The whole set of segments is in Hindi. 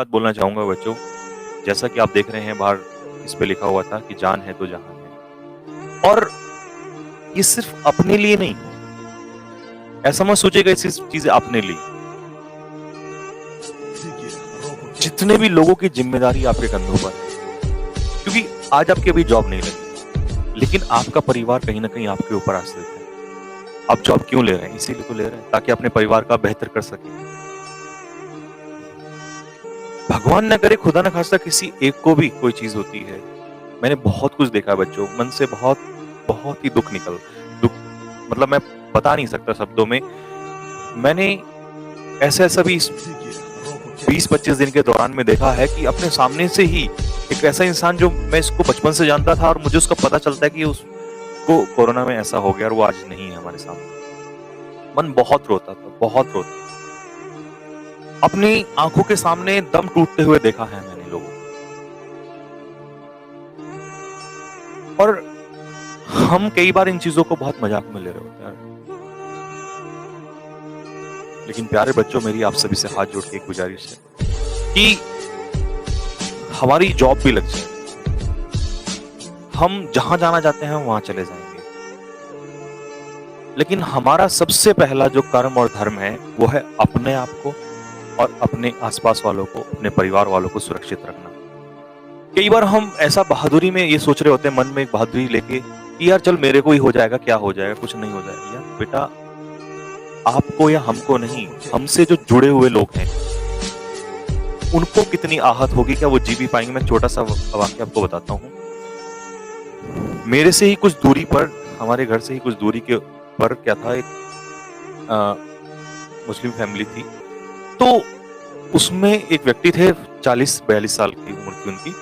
बात बोलना चाहूँगा बच्चों, जैसा कि आप देख रहे हैं बाहर इस पे लिखा हुआ था कि जान है तो जहान है। और ये सिर्फ़ अपने लिए नहीं, ऐसा मत सोचिएगा ये सिर्फ़ चीज़ें अपने लिए। जितने भी लोगों की ज़िम्मेदारी आपके कंधों पर है, क्योंकि आज आपकी अभी जॉब नहीं लगी, लेकिन आपका परिवार कहीं न कहीं आपके ऊपर आश्रित है। आप जॉब क्यों ले रहे हैं? इसीलिए तो ले रहे हैं ताकि अपने परिवार का बेहतर कर सकें। भगवान न करे, खुदा न खास्ता किसी एक को भी कोई चीज़ होती है। मैंने बहुत कुछ देखा है बच्चों, मन से बहुत ही दुःख मतलब मैं बता नहीं सकता शब्दों में। मैंने ऐसा भी इस 20-25 दिन के दौरान में देखा है कि अपने सामने से ही एक ऐसा इंसान जो मैं इसको बचपन से जानता था और मुझे उसका पता चलता है कि उसको कोरोना में ऐसा हो गया और वो आज नहीं है हमारे सामने। मन बहुत रोता था, बहुत रोता। अपनी आँखों के सामने दम टूटते हुए देखा है मैंने लोगों को। और हम कई बार इन चीज़ों को बहुत मज़ाक में ले रहे होते हैं। लेकिन प्यारे बच्चों, मेरी आप सभी से हाथ जोड़ के एक गुजारिश है कि हमारी जॉब भी लग जाए। हम जहाँ जाना चाहते हैं वहाँ चले जाएँगे। लेकिन हमारा सबसे पहला जो कर्म और धर्म है वो है अपने आप को और अपने आस-पास वालों को, अपने परिवार वालों को सुरक्षित रखना। कई बार हम ऐसा बहादुरी में ये सोच रहे होते हैं, मन में एक बहादुरी लेके कि यार चल मेरे को ही हो जाएगा, क्या हो जाएगा, कुछ नहीं हो जाएगा। यार बेटा, आपको या हमको नहीं, हमसे जो जुड़े हुए लोग हैं उनको कितनी आहत होगी, क्या वो जी भी पाएंगे? मैं छोटा-सा वाक्य आपको बताता हूँ। मेरे से ही कुछ दूरी पर, हमारे घर से ही कुछ दूरी के पर क्या था, एक मुस्लिम फैमिली थी। तो उसमें एक व्यक्ति थे, 40-42 साल की उम्र थी उनकी।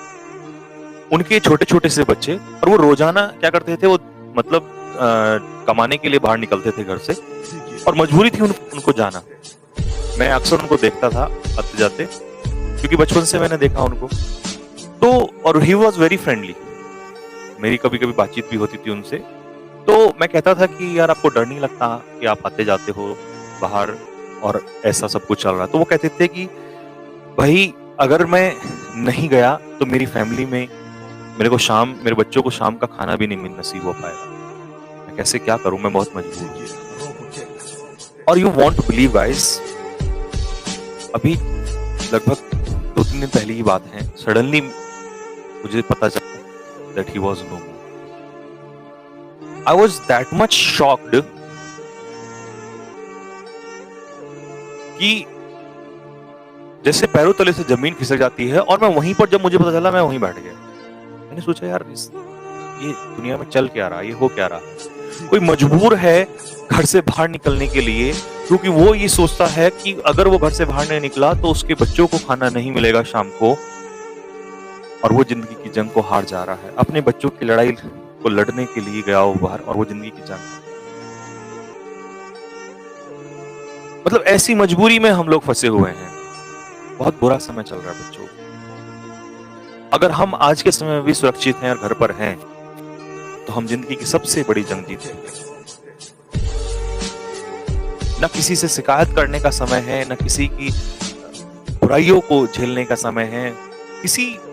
उनके छोटे-छोटे से बच्चे, और वो रोजाना क्या करते थे, वो मतलब कमाने के लिए बाहर निकलते थे घर से और मजबूरी थी उनको जाना। मैं अक्सर उनको देखता था आते-जाते, क्योंकि बचपन से मैंने देखा उनको। तो और ही वाज़ वेरी फ्रेंडली। मेरी कभी-कभी बातचीत भी होती थी उनसे। तो मैं कहता था कि यार आपको डर नहीं लगता कि आप आते-जाते हो बाहर और ऐसा सब कुछ चल रहा है? तो वो कहते थे कि भाई अगर मैं नहीं गया तो मेरी फैमिली में मेरे बच्चों को शाम का खाना भी नहीं नसीब हो पाएगा। मैं कैसे क्या करूँ? मैं बहुत मजबूर हूँ। और you want to believe guys, अभी लगभग 2-3 दिन पहले की बात है, सडनली मुझे पता चला that he was no more. I was that much shocked कि जैसे पैरों तले से जमीन खिसक जाती है। और मैं वहीं पर, जब मुझे पता चला, मैं वहीं बैठ गया। मैंने सोचा यार ये दुनिया में चल क्या रहा है, ये हो क्या रहा है? कोई मजबूर है घर से बाहर निकलने के लिए, क्योंकि वो ये सोचता है कि अगर वो घर से बाहर नहीं निकला तो उसके बच्चों को खाना नहीं मिलेगा शाम को, और वो जिंदगी की जंग को हार जा रहा है। अपने बच्चों की लड़ाई को लड़ने के लिए गया वो बाहर, और वो जिंदगी की जंग। मतलब ऐसी मजबूरी में हम लोग फंसे हुए हैं। बहुत बुरा समय चल रहा है बच्चों। अगर हम आज के समय में भी सुरक्षित हैं और घर पर हैं, तो हम जिंदगी की सबसे बड़ी जंग जीत लेंगे। न किसी से शिकायत करने का समय है, न किसी की बुराइयों को झेलने का समय है,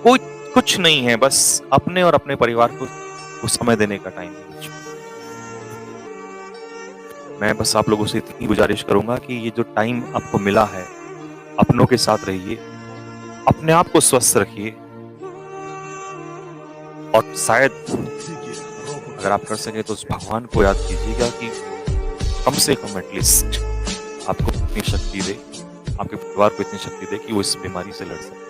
कोई कुछ नहीं है, बस अपने और अपने परिवार को समय देने का टाइम है। मैं बस आप लोगों से इतनी गुजारिश करूंगा कि ये जो टाइम आपको मिला है, अपनों के साथ रहिए, अपने आप को स्वस्थ रखिए, और शायद अगर आप कर सके तो उस भगवान को याद कीजिएगा कि कम से कम एटलीस्ट आपको इतनी शक्ति दे, आपके परिवार को इतनी शक्ति दे कि वो इस बीमारी से लड़ सके।